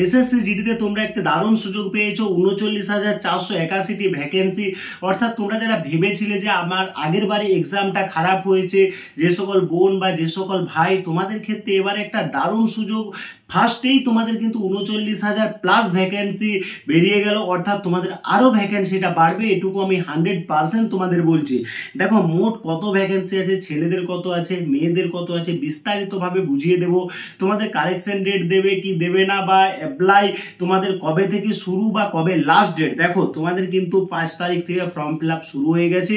SSC জিডিতে তোমরা একটা দারুণ সুযোগ পেয়েছো, 39,481টি ভ্যাকেন্সি। অর্থাৎ তোমরা যারা ভেবেছিলে যে আমার আগের বারে এক্সামটা খারাপ হয়েছে, যে সকল বোন বা যে সকল ভাই, তোমাদের ক্ষেত্রে এবারে একটা দারুণ সুযোগ। ফার্স্টেই তোমাদের কিন্তু 39,000 প্লাস ভ্যাকেন্সি বেরিয়ে গেল, অর্থাৎ তোমাদের আরও ভ্যাকেন্সিটা বাড়বে, এটুকু আমি 100% তোমাদের বলছি। দেখো মোট কত ভ্যাকেন্সি আছে, ছেলেদের কত আছে, মেয়েদের কত আছে, বিস্তারিতভাবে বুঝিয়ে দেবো। তোমাদের কারেকশন ডেট দেবে কি দেবে না, বা অ্যাপ্লাই তোমাদের কবে থেকে শুরু বা কবে লাস্ট ডেট। দেখো তোমাদের কিন্তু 5 তারিখ থেকে ফর্ম ফিল আপ শুরু হয়ে গেছে,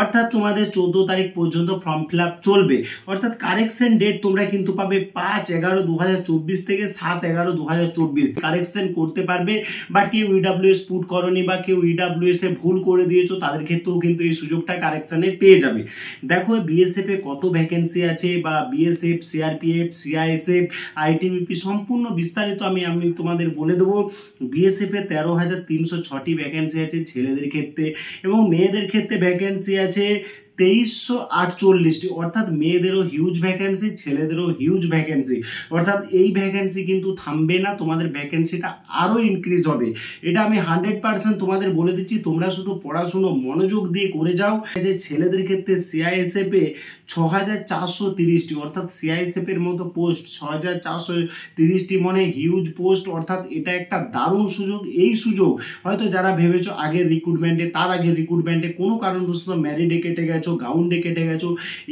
অর্থাৎ তোমাদের 14 তারিখ পর্যন্ত ফর্ম ফিল আপ চলবে। অর্থাৎ কারেকশন ডেট তোমরা কিন্তু পাবে 5/11/2024 থেকে 7/11/2024 কারেকশন করতে পারবে। বাট কেউ ইডাব্লিউএস পুট করনি বা কেউ ইডাব্লিউএস এ ভুল করে দিয়েছো, তাদের ক্ষেত্রেও কিন্তু এই সুযোগটা কারেকশনে পেয়ে যাবে। দেখো বিএসএফ এ কত ভ্যাকেন্সি আছে, বা বিএসএফ, সিআরপিএফ, সিআইএসএফ, আইটিবিপি সম্পূর্ণ বিস্তারিত আমি তোমাদের বলে দেবো। বিএসএফ এ 13,306টি ভ্যাকেন্সি আছে ছেলেদের ক্ষেত্রে, এবং মেয়েদের ক্ষেত্রে ভ্যাকেন্সি আছে 2348টি। অর্থাৎ মেয়েদেরও হিউজ ভ্যাকেন্সি, ছেলেদেরও হিউজ ভ্যাকেন্সি। অর্থাৎ এই ভ্যাকেন্সি কিন্তু থামবে না, তোমাদের ভ্যাকেন্সিটা আরও ইনক্রিজ হবে, এটা আমি 100% তোমাদের বলে দিচ্ছি। তোমরা শুধু পড়াশুনো মনোযোগ দিয়ে করে যাও। যে ছেলেদের ক্ষেত্রে সিআইএসএফ এ 6,430টি, অর্থাৎ সিআইএসএফ এর মতো পোস্ট 6,430টি, মানে হিউজ পোস্ট। অর্থাৎ এটা একটা দারুণ সুযোগ। এই সুযোগ হয়তো যারা ভেবেছো আগের রিক্রুটমেন্টে, তার আগের রিক্রুটমেন্টে কোনো কারণবশত ম্যারিডে কেটে গেছো, গাউন্ডে কেটে গেছো,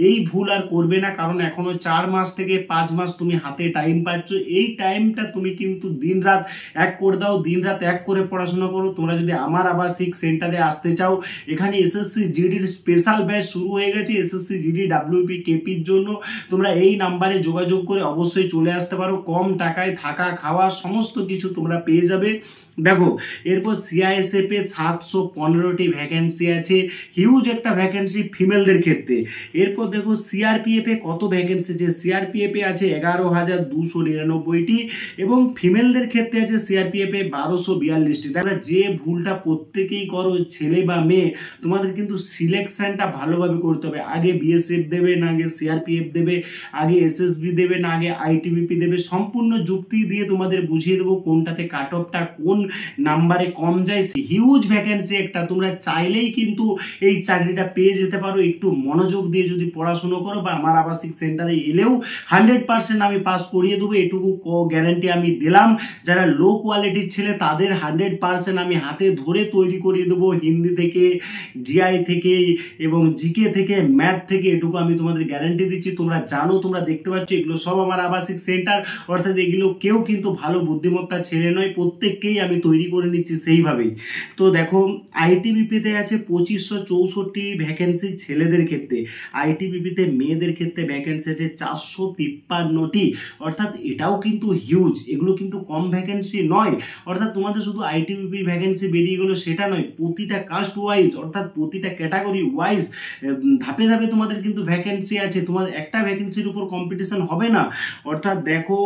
এই ভুল আর করবে না। কারণ এখনো 4 মাস থেকে 5 মাস তুমি হাতে টাইম পাচ্ছ। এই টাইমটা তুমি কিন্তু দিন রাত এক করে দাও, দিন রাত এক করে পড়াশোনা করো। তোমরা যদি আমার আবাসিক সেন্টারে আসতে চাও, এখানে এসএসসি জিডির স্পেশাল ব্যাচ শুরু হয়ে গেছে, এসএসসি জিডি ডাব্লিউপি কেপির জন্য। তোমরা এই নাম্বারে যোগাযোগ করে অবশ্যই চলে আসতে পারো। কম টাকায় থাকা খাওয়া সমস্ত কিছু তোমরা পেয়ে যাবে। দেখো এরপর সিআইএসএফ এ 715টি ভ্যাকেন্সি আছে, হিউজ একটা ভ্যাকেন্সি ফিমেলদের ক্ষেত্রে। এরপর দেখো সিআরপিএফ এ কত ভ্যাকেন্সি আছে, সিআরপিএফ এ আছে 11,299টি, এবং ফিমেলদের ক্ষেত্রে আছে সিআরপিএফ এ 1242টি। তোমরা যে ভুলটা প্রত্যেকেই করো, ছেলে বা মেয়ে, তোমাদের কিন্তু সিলেকশনটা ভালোভাবে করতে হবে। আগে বিএসএফ দেবে না আগে সিআরপিএফ দেবে, আগে এসএসবি দেবে না আগে আইটিবিপি দেবে, সম্পূর্ণ যুক্তি দিয়ে তোমাদের বুঝিয়ে দেবো কোনটাতে কাট অফটা কোন নাম্বারে কম যায়। হিউজ ভ্যাকেন্সি একটা, তোমরা চাইলেই কিন্তু এই চাকরিটা পেয়ে যেতে পারো একটু মনোযোগ দিয়ে যদি পড়াশুনো করো, বা আমার আবাসিক সেন্টারে এলেও 100% আমি পাস করিয়ে দেবো, এটুকু গ্যারান্টি আমি দিলাম। যারা লো কোয়ালিটির ছেলে তাদের 100% আমি হাতে ধরে তৈরি করিয়ে দেবো, হিন্দি থেকে, জিআই থেকে, এবং জিকে থেকে, ম্যাথ থেকে, এটুকু আমি তোমাদের গ্যারান্টি দিচ্ছি। তোমরা জানো, তোমরা দেখতে পাচ্ছ এগুলো সব আমার আবাসিক সেন্টার। অর্থাৎ এগুলো কেউ কিন্তু ভালো বুদ্ধিমত্তা ছেলে নয়, প্রত্যেককেই আমি তৈরি করে নিচ্ছি সেইভাবেই। তো দেখো আইটিবিপিতে আছে 2564টি ভ্যাকেন্সি ছেলেদের ক্ষেত্রে, আইটিবিপিতে মেয়েদের ক্ষেত্রে ভ্যাকেন্সি আছে 453টি। অর্থাৎ এটাও কিন্তু হিউজ, এগুলো কিন্তু কম ভ্যাকেন্সি নয়। অর্থাৎ তোমাদের শুধু আইটিবিপি ভ্যাকেন্সি বেরিয়ে গেলো সেটা নয়, প্রতিটা কাস্ট ওয়াইজ, অর্থাৎ প্রতিটা ক্যাটাগরি ওয়াইজ ধাপে ধাপে তোমাদের কিন্তু ভ্যাকেন্সি আছে। তোমাদের একটা ভ্যাকেন্সির উপর কম্পিটিশন হবে না। অর্থাৎ দেখো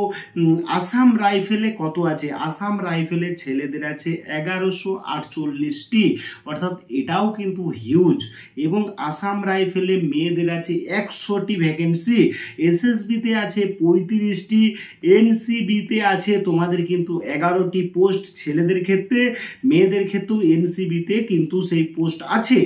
আসাম রাইফেলে কত আছে, আসাম রাইফেলে ছেলেদের আছে 1148টি, অর্থাৎ এটাও কিন্তু হিউজ। এবং আসাম রাইফেলে মেয়েদের আছে 100টি ভ্যাকেন্সি, এসএসবিতে আছে 35টি, এনসিবিতে আছে তোমাদের কিন্তু 11টি পোস্ট ছেলেদের ক্ষেত্রে, মেয়েদের ক্ষেত্রেও এনসিবিতে কিন্তু সেই পোস্ট আছে।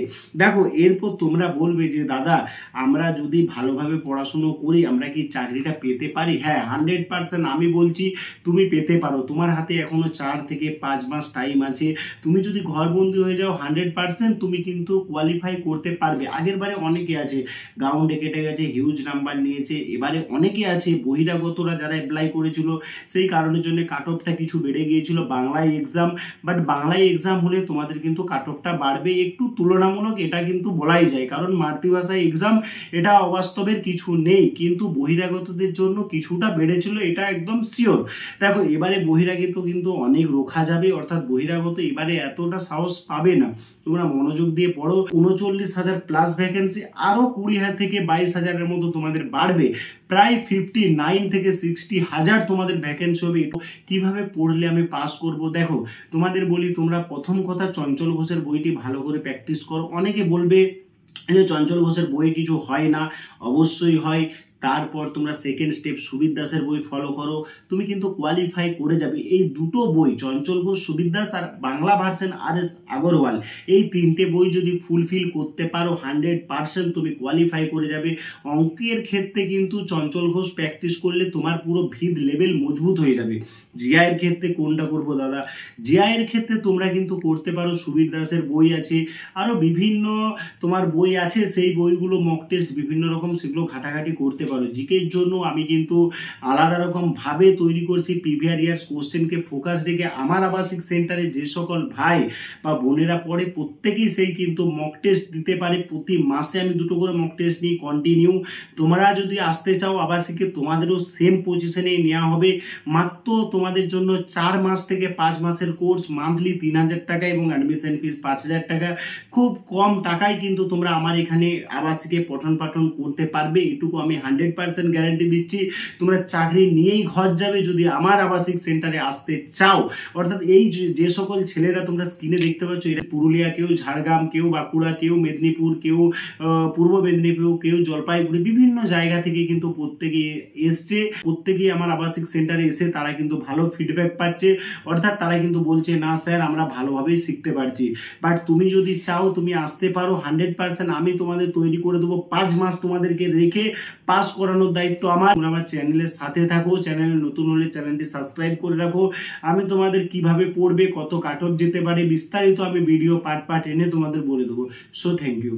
দেখো এরপর তোমরা বলবে যে দাদা আমরা যদি ভালোভাবে পড়াশুনো করি আমরা কি চাকরিটা পেতে পারি? হ্যাঁ 100% আমি বলছি তুমি পেতে পারো। তোমার হাতে এখনো 4 থেকে 5 মাস টাইম আছে। তুমি যদি ঘরবন্দি হয়ে যাও 100% তুমি কিন্তু কোয়ালিফাই করতে পারবে। আগের বারে অনেকে আছে গাউন্ডে কেটে গেছে, হিউজ নাম্বার নিয়েছে। এবারে অনেকে আছে বহিরাগতরা যারা অ্যাপ্লাই করেছিল সেই কারণের জন্য কাট অফটা কিছু বেড়ে গিয়েছিল বাংলায় এক্সাম। বাট বাংলায় এক্সাম হলে তোমাদের কিন্তু কাট অফটা বাড়বে একটু তুলনামূলক, এটা কিন্তু বলাই যায়। কারণ মাতৃভাষায় এক্সাম, এটা অবাস্তবের কিছু নেই, কিন্তু বহিরাগতদের জন্য কিছুটা বেড়েছিল, এটা একদম শিওর। দেখো এবারে বহিরাগত কিন্তু অনেক রোখা যাবে, অর্থাৎ বহিরাগত এবারে এতটা সাহস পাবে না। তোমরা মনোযোগ দিয়ে পড়ো। 39,000 প্লাস ভ্যাকেন্সি, আরো 20,000 থেকে 22,000-এর মতো তোমাদের বাড়বে। প্রায় 59 থেকে 60,000 তোমাদের ভ্যাকেন্সি হবে। কিভাবে পড়লে আমি পাস করব? দেখো তোমাদের বলি, তোমরা প্রথম কথা চঞ্চল ঘোষের বইটি ভালো করে প্র্যাকটিস করো। অনেকে বলবে যে চঞ্চল ঘোষের বই কিছু হয় না, অবশ্যই হয়। তারপর তোমরা সেকেন্ড স্টেপ সুবীর দাসের বই ফলো করো, তুমি কিন্তু কোয়ালিফাই করে যাবে। এই দুটো বই চঞ্চল ঘোষ সুবীর দাস আর বাংলা ভার্সন RS আগরওয়াল, এই তিনটে বই যদি ফুলফিল করতে পারো 100% তুমি কোয়ালিফাই করে যাবে। অঙ্কের ক্ষেত্রে কিন্তু চঞ্চল ঘোষ প্র্যাকটিস করলে তোমার পুরো ভিত লেভেল মজবুত হয়ে যাবে। জিআই এর ক্ষেত্রে কোনটা করবো দাদা? জিআই এর ক্ষেত্রে তোমরা কিন্তু করতে পারো সুবীর দাসের বই আছে, আরো বিভিন্ন তোমার বই আছে, সেই বইগুলো মক টেস্ট বিভিন্ন রকম সেগুলো ঘাটাঘাটি করতে পারো। জিকের জন্য আমি কিন্তু আলাদা রকম ভাবে তৈরি করছি প্রিভিয়াস ইয়ার্স কোশ্চেনকে ফোকাস রেখে। আমার আবাসিক সেন্টারে যে সকল ভাই বা বোনেরা পড়ে প্রত্যেকেই সেই কিন্তু মক টেস্ট দিতে পারে। প্রতি মাসে আমি 2টো করে মক টেস্ট নিই কন্টিনিউ। তোমরা যদি আসতে চাও আবাসিকে, তোমাদেরও সেম পজিশনে নেওয়া হবে। মাত্র তোমাদের জন্য 4 মাস থেকে 5 মাসের কোর্স, মান্থলি 3000 টাকা এবং অ্যাডমিশন ফিস 5000 টাকা। খুব কম টাকায় কিন্তু তোমরা আমার এখানে আবাসিকে পঠন পাঠন করতে পারবে, এটুকু আমি 100% গ্যারান্টি দিচ্ছি। তোমরা চাকরি নিয়েই ঘর যাবে যদি আমার আবাসিক সেন্টারে আসতে চাও। অর্থাৎ এই যে সকল ছেলেরা তোমরা স্ক্রিনে দেখতে পাচ্ছ, এরা পুরুলিয়া, কেউ ঝাড়গ্রাম, কেউ বাঁকুড়া, কেউ মেদিনীপুর, কেউ পূর্ব মেদিনীপুর, কেউ জলপাইগুড়ি, বিভিন্ন জায়গা থেকে কিন্তু প্রত্যেকে এসছে। প্রত্যেকেই আমার আবাসিক সেন্টারে এসে তারা কিন্তু ভালো ফিডব্যাক পাচ্ছে। অর্থাৎ তারা কিন্তু বলছে না স্যার আমরা ভালোভাবেই শিখতে পারছি। বাট তুমি যদি চাও তুমি আসতে পারো, 100% আমি তোমাদের তৈরি করে দেবো। 5 মাস তোমাদেরকে রেখে পাস করানোর দায়িত্ব আমার। তোমরা আমার চ্যানেলের সাথে থাকো, চ্যানেলে নতুন হলে চ্যানেলটি সাবস্ক্রাইব করে রাখো। আমি তোমাদের কিভাবে পড়বে, কত কাট অফ যেতে পারে বিস্তারিত আমি ভিডিও পার্ট এনে তোমাদের বলে দেবো। So thank you.